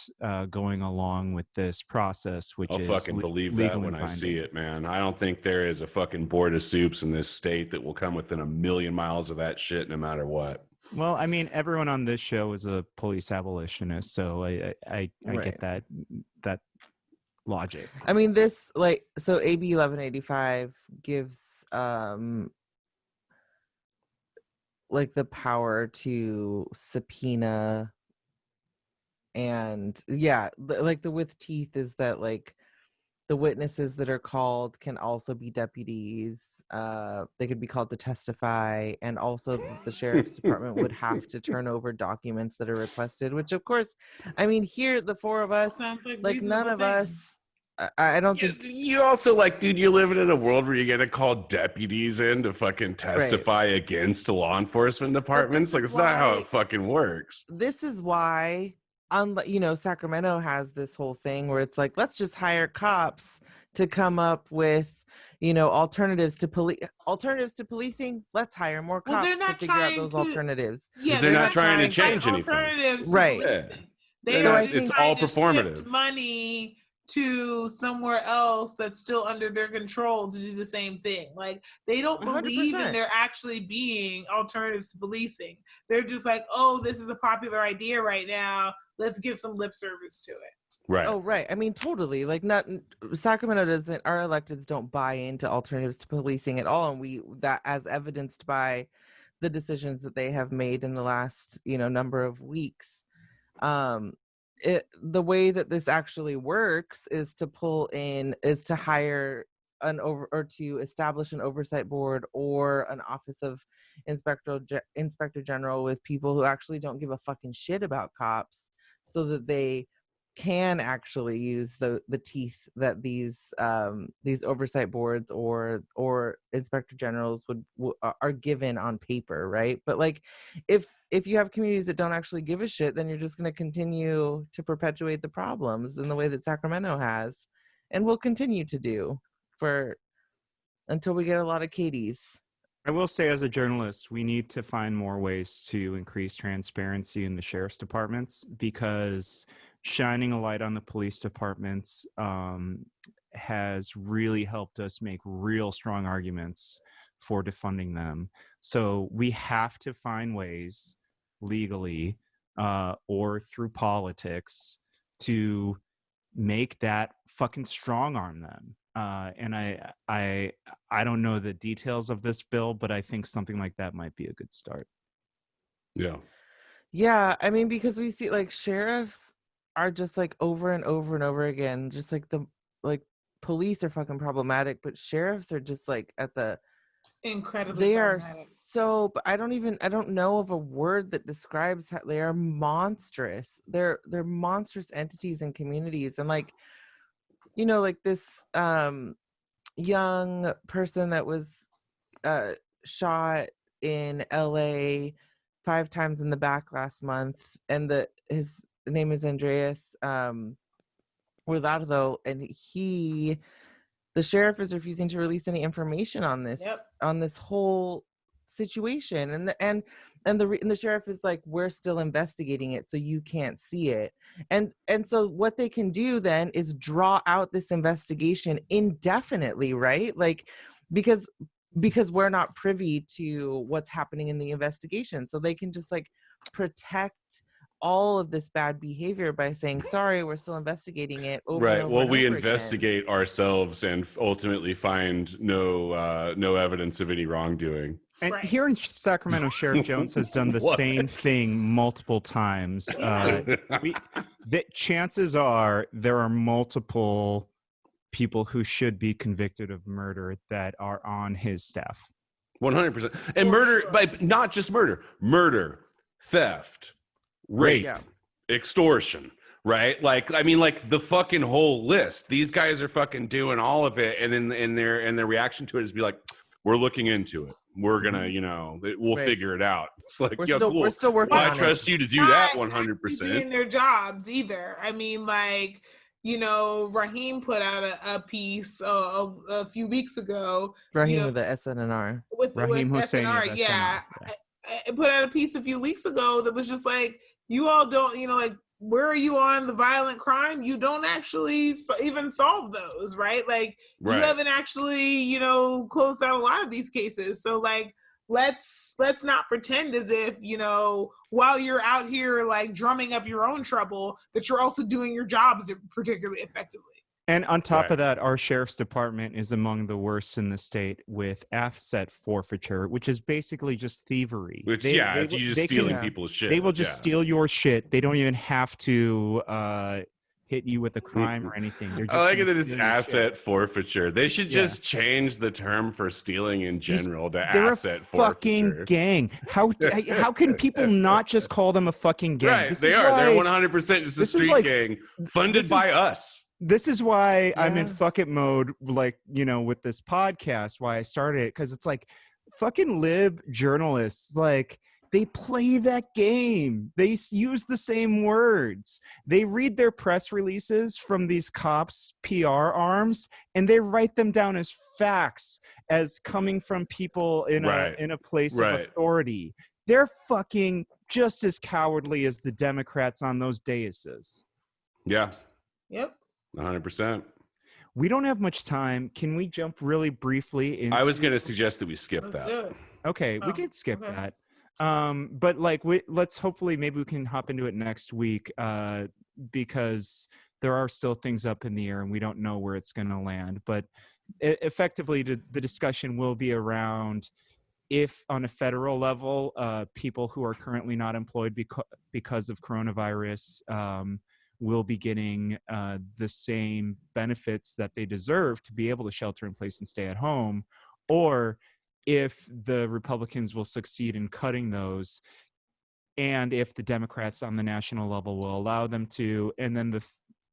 going along with this process, which I'll is fucking believe that when I see it, man. I don't think there is a fucking board of soups in this state that will come within a million miles of that shit, no matter what. Well, I mean, everyone on this show is a police abolitionist, so I get that logic. I mean, this like so AB 1185 gives like the power to subpoena, and like the with teeth is that like the witnesses that are called can also be deputies. They could be called to testify, and also the sheriff's department would have to turn over documents that are requested, which of course, I mean, here the four of us, like none of us, I don't think you also like, dude, you're living in a world where you're gonna call deputies in to fucking testify against law enforcement departments. Like, it's not how it fucking works. This is why, Sacramento has this whole thing where it's like, let's just hire cops to come up with, alternatives to policing. Let's hire more cops to figure out those alternatives. Yeah, they're not trying to change anything. Right. It's all performative. Shift money to somewhere else that's still under their control to do the same thing. Like, they don't believe 100%. in there actually being alternatives to policing. They're just like, oh, this is a popular idea right now. Let's give some lip service to it. Right. Oh, right. I mean, totally. Like, not Sacramento doesn't. Our electeds don't buy into alternatives to policing at all, and that as evidenced by the decisions that they have made in the last number of weeks. The way that this actually works is to hire to establish an oversight board or an office of inspector general with people who actually don't give a fucking shit about cops, so that they can actually use the teeth that these oversight boards or inspector generals are given on paper, right? But like, if you have communities that don't actually give a shit, then you're just going to continue to perpetuate the problems in the way that Sacramento has and will continue to do until we get a lot of Katies. I will say, as a journalist, we need to find more ways to increase transparency in the sheriff's departments, because shining a light on the police departments has really helped us make real strong arguments for defunding them. So we have to find ways legally or through politics to make that fucking strong arm them. And I don't know the details of this bill, but I think something like that might be a good start. Yeah, I mean, because we see like sheriffs are just like over and over and over again, just like police are fucking problematic, but sheriffs are just like at the incredibly they are problematic. but I don't know of a word that describes how they are monstrous. They're monstrous entities in communities, and like like this young person that was shot in LA 5 times in the back last month, and his name is Andreas Guardado, and the sheriff is refusing to release any information on this on this whole situation, and the sheriff is like, we're still investigating it, so you can't see it, and so what they can do then is draw out this investigation indefinitely, right? Like, because because we're not privy to what's happening in the investigation. So they can just like protect all of this bad behavior by saying, sorry, we're still investigating it over and Right. over Well, and we over investigate ourselves and ultimately find no evidence of any wrongdoing. And Right. here in Sacramento, Sheriff Jones has done the What? same thing multiple times. Chances are there are multiple people who should be convicted of murder that are on his staff. 100%. And murder, but not just murder, theft, rape, Yeah. extortion, right? Like, I mean, like the fucking whole list. These guys are fucking doing all of it, and then their reaction to it is be like, we're looking into it. We're gonna, we'll Right. figure it out. It's like, We're yeah, still, cool. we're still working I on trust it. you to do Not that actually 100%. doing their jobs either. I mean, like, Raheem put out a piece a few weeks ago. Raheem with the SNNR. Raheem with Hosseini of SNR, SNR, yeah. I put out a piece a few weeks ago that was just like, you all don't, like, where are you on the violent crime? You don't actually even solve those, right? Like, Right. you haven't actually, closed down a lot of these cases. So, like, let's not pretend as if, while you're out here, like, drumming up your own trouble, that you're also doing your jobs particularly effectively. And on top Right. of that, our sheriff's department is among the worst in the state with asset forfeiture, which is basically just thievery. Which, you're just stealing people's shit. They will just steal your shit. They don't even have to hit you with a crime or anything. They're just I like it that it's stealing your asset shit. forfeiture. They should just change the term for stealing in general to They're asset a fucking forfeiture. gang. How can people not just call them a fucking gang? Right, This they is are. why- They're 100% just a this is street like- gang funded this by is- us. This is why I'm in Yeah. fuck it mode, like, with this podcast, why I started it, because it's like fucking lib journalists, like, they play that game. They use the same words. They read their press releases from these cops' PR arms, and they write them down as facts, as coming from people in a place of authority. They're fucking just as cowardly as the Democrats on those daises. Yeah. Yep. 100%. We don't have much time. Can we jump really briefly into... I was going to suggest that we skip Let's that. do it. Okay, we Oh, can skip okay. that. But like, let's hopefully maybe we can hop into it next week, because there are still things up in the air and we don't know where it's going to land. But effectively, the discussion will be around if on a federal level, people who are currently not employed because of coronavirus will be getting the same benefits that they deserve to be able to shelter in place and stay at home, or if the Republicans will succeed in cutting those, and if the Democrats on the national level will allow them to. And then the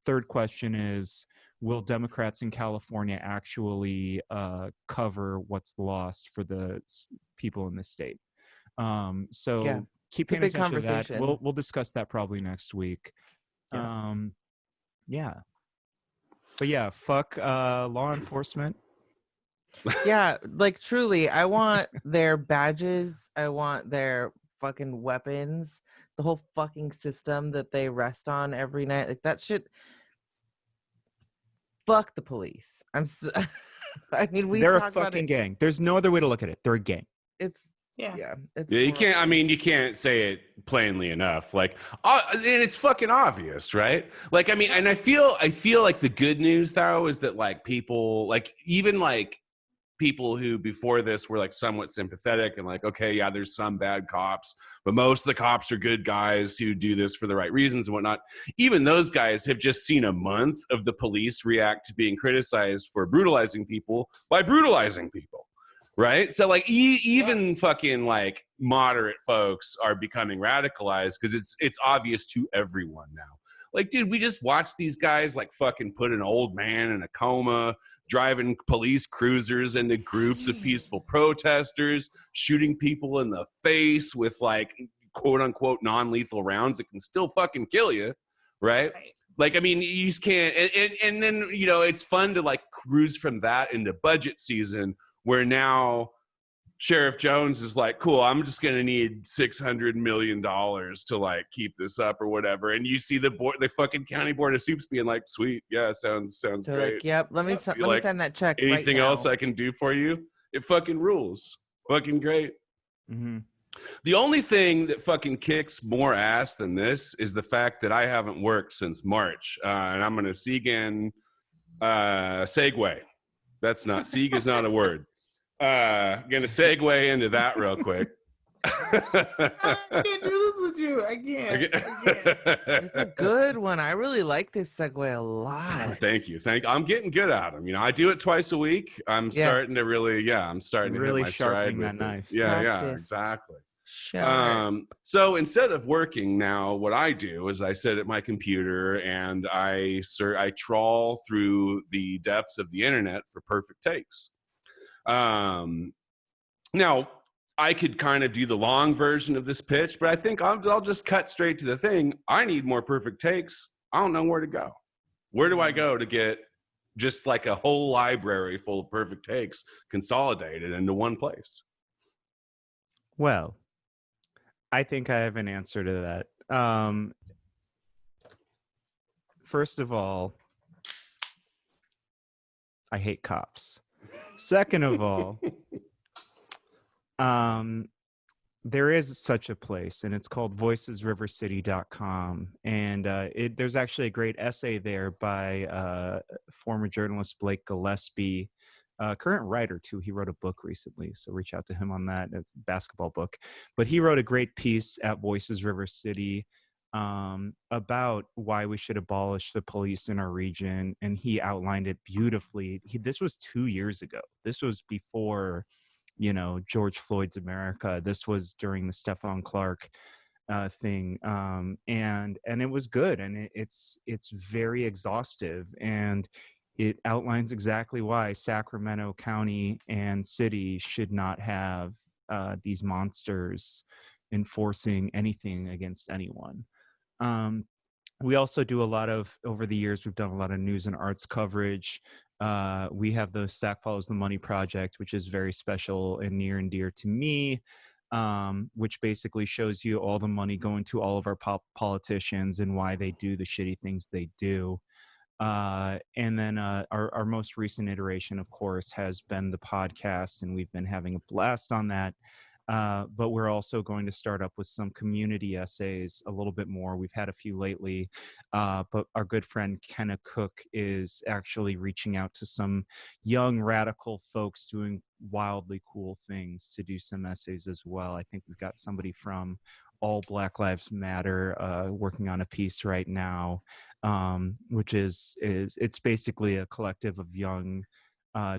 third question is, will Democrats in California actually cover what's lost for the people in the state? So Yeah. keep It's a paying big attention to that. conversation. We'll discuss that probably next week. Yeah. But yeah, fuck law enforcement. Yeah, like truly, I want their badges. I want their fucking weapons. The whole fucking system that they rest on every night. Like that shit. Fuck the police. I mean, They're a fucking gang. There's no other way to look at it. They're a gang. It's Yeah. It's Yeah, you horrible. can't. I mean, you can't say it plainly enough. Like, and it's fucking obvious, right? Like, I mean, and I feel like the good news though is that like people, like even like people who before this were like somewhat sympathetic and like, okay, yeah, there's some bad cops, but most of the cops are good guys who do this for the right reasons and whatnot. Even those guys have just seen a month of the police react to being criticized for brutalizing people by brutalizing people. Right. So like even fucking like moderate folks are becoming radicalized because it's obvious to everyone now. Like, dude, we just watched these guys like fucking put an old man in a coma, driving police cruisers into groups of peaceful protesters, shooting people in the face with like quote unquote non-lethal rounds that can still fucking kill you. Right. Like, I mean, you just can't. And then, it's fun to like cruise from that into budget season, where now Sheriff Jones is like, cool, I'm just going to need $600 million to like keep this up or whatever. And you see the fucking county board of soups being like, sweet. Yeah. Sounds So great. like, yep. Let me like send that check. Anything right now. else I can do for you? It fucking rules. Fucking great. Mm-hmm. The only thing that fucking kicks more ass than this is the fact that I haven't worked since March. And I'm going to segue. That's not, Sieg is not a word. Going to segue into that real quick. I can't do this with you. I can't. It's a good one. I really like this segue a lot. Thank you. I'm getting good at them. You know, I do it twice a week. I'm starting to really, I'm starting to really hit my stride sharpening with that knife. Yeah, Practiced. exactly. Sure. So instead of working now, what I do is I sit at my computer and I trawl through the depths of the internet for perfect takes. Now, I could kind of do the long version of this pitch, but I think I'll just cut straight to the thing. I need more perfect takes. I don't know where to go. Where do I go to get just like a whole library full of perfect takes consolidated into one place? Well, I think I have an answer to that. First of all, I hate cops. Second of all, there is such a place, and it's called voicesrivercity.com. And there's actually a great essay there by former journalist Blake Gillespie, current writer too. He wrote a book recently, so reach out to him on that. It's a basketball book. But he wrote a great piece at Voices River City about why we should abolish the police in our region, and he outlined it beautifully. This was 2 years ago. This was before, George Floyd's America. This was during the Stephon Clark thing, and it was good, and it's very exhaustive, and it outlines exactly why Sacramento County and city should not have these monsters enforcing anything against anyone. We also do over the years, we've done a lot of news and arts coverage. We have the Sac Follows the Money project, which is very special and near and dear to me, which basically shows you all the money going to all of our politicians and why they do the shitty things they do. And then our most recent iteration, of course, has been the podcast, and we've been having a blast on that. But we're also going to start up with some community essays a little bit more. We've had a few lately, but our good friend Kenna Cook is actually reaching out to some young radical folks doing wildly cool things to do some essays as well. I think we've got somebody from All Black Lives Matter working on a piece right now, which is it's basically a collective of young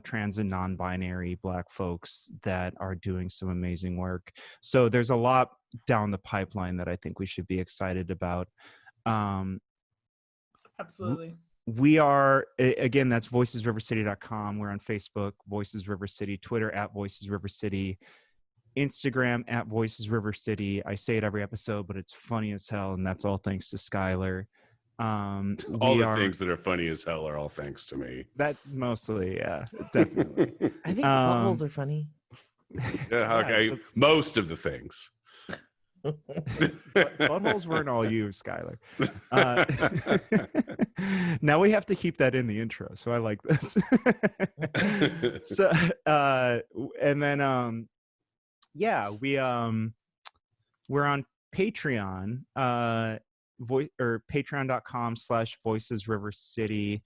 trans and non-binary Black folks that are doing some amazing work. So there's a lot down the pipeline that I think we should be excited about. Absolutely. We are, again, that's voicesrivercity.com. We're on Facebook, Voices River City, Twitter at Voices River City, Instagram at Voices River City. I say it every episode, but it's funny as hell, and that's all thanks to Skylar. All the things that are funny as hell are all thanks to me. That's mostly, yeah, definitely. I think buttholes are funny. Yeah, okay, most of the things. Buttholes weren't all you, Skylar. Now we have to keep that in the intro, so I like this. So, and then, yeah, we're on Patreon. patreon.com/voicesrivercity.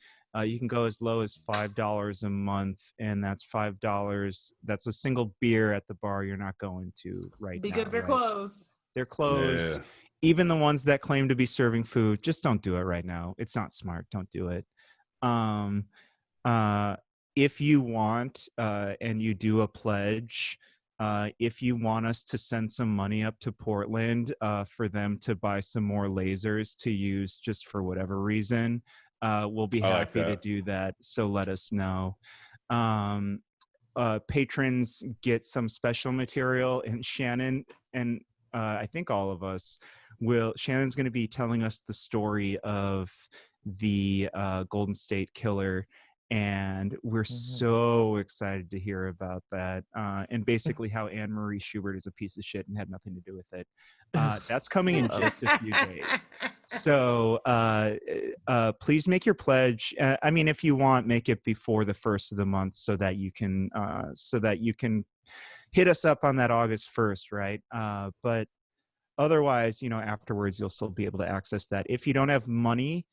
You can go as low as $5 a month, and that's $5. That's a single beer at the bar you're not going to right now. Because they're closed. They're closed. Yeah. Even the ones that claim to be serving food, just don't do it right now. It's not smart. Don't do it. If you want, and you do a pledge, if you want us to send some money up to Portland for them to buy some more lasers to use just for whatever reason, we'll be happy to do that. So let us know. Patrons get some special material, and Shannon and I think all of us will. Shannon's going to be telling us the story of the Golden State Killer, And we're so excited to hear about that. And basically how Anne-Marie Schubert is a piece of shit and had nothing to do with it. That's coming in just a few days. So please make your pledge. I mean, if you want, make it before the 1st of the month so that you can hit us up on that August 1st, right? But otherwise, afterwards, you'll still be able to access that. If you don't have money,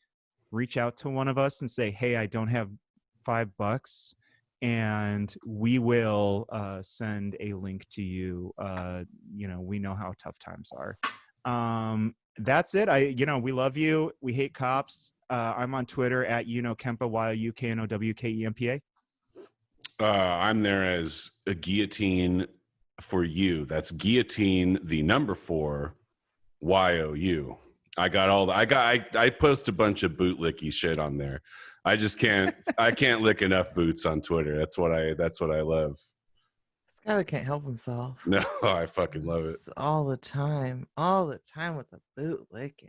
reach out to one of us and say, hey, I don't have $5, and we will send a link to you. We know how tough times are. That's it. We love you. We hate cops. I'm on Twitter at Kempa, YUKNOWKEMPA. I'm there as a guillotine for you. That's guillotine, the number 4, YOU. I post a bunch of bootlicky shit on there. I just can't. I can't lick enough boots on Twitter. That's what I love. Skylar can't help himself. No, I fucking love it. All the time with the boot licking.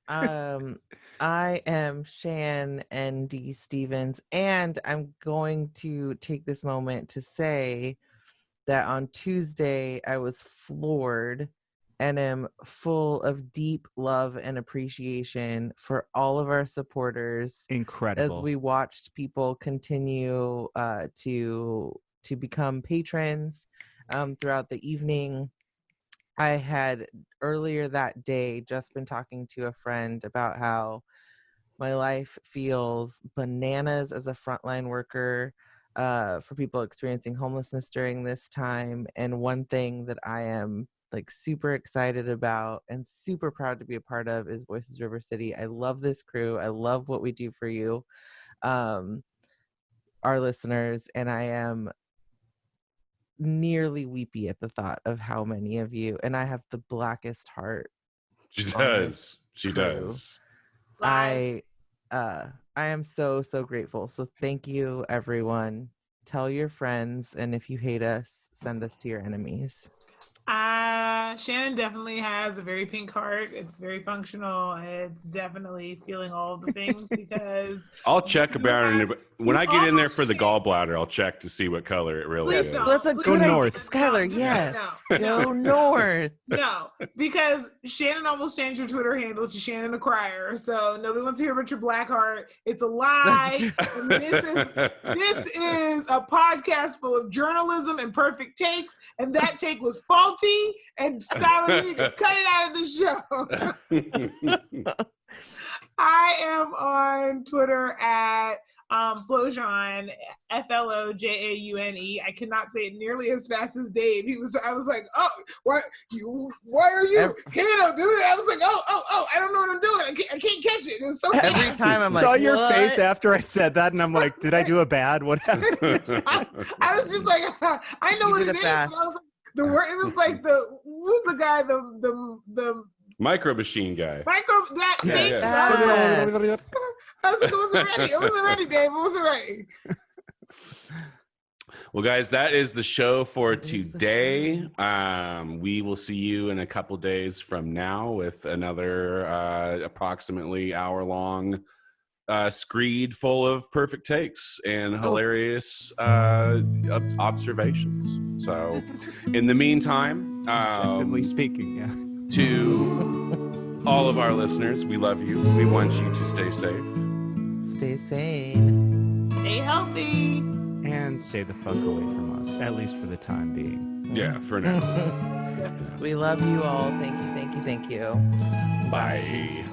I am Shan N.D. Stevens, and I'm going to take this moment to say that on Tuesday I was floored and am full of deep love and appreciation for all of our supporters. Incredible. As we watched people continue to become patrons throughout the evening. I had earlier that day just been talking to a friend about how my life feels bananas as a frontline worker for people experiencing homelessness during this time. And one thing that I am super excited about and super proud to be a part of is Voices River City. I love this crew. I love what we do for you, our listeners, and I am nearly weepy at the thought of how many of you, and I have the blackest heart. She does. I am so grateful. So thank you, everyone. Tell your friends, and if you hate us, send us to your enemies. Shannon definitely has a very pink heart. It's very functional. It's definitely feeling all of the things because I'll check about it when I get in there for the gallbladder. I'll check to see what color it really is. That's a good idea, Skylar. Yes, go north. No, because Shannon almost changed her Twitter handle to Shannon the Crier. So nobody wants to hear about your black heart. It's a lie. And this is a podcast full of journalism and perfect takes, and that take was faulty. And Skylar, you need to cut it out of the show. I am on Twitter at Flojaune, Flojaune. I cannot say it nearly as fast as Dave. I was like, oh, why are you? Kano, dude. I was like, oh, I don't know what I'm doing. I can't catch it. It's so every fast. time I'm like, saw your face after I said that, and I'm like, did I do a bad? What happened? I was just like, I know what it is. And I was like, the word. It was like who's the guy? The Micro Machine guy. I was like, it wasn't ready. It wasn't ready, Dave. It wasn't ready. Well, guys, that is the show for today. We will see you in a couple days from now with another approximately hour-long screed full of perfect takes and hilarious observations. So, in the meantime, objectively speaking, yeah. To all of our listeners, we love you. We want you to stay safe. Stay sane. Stay healthy. And stay the fuck away from us, at least for the time being. Yeah, for now. We love you all. Thank you. Bye.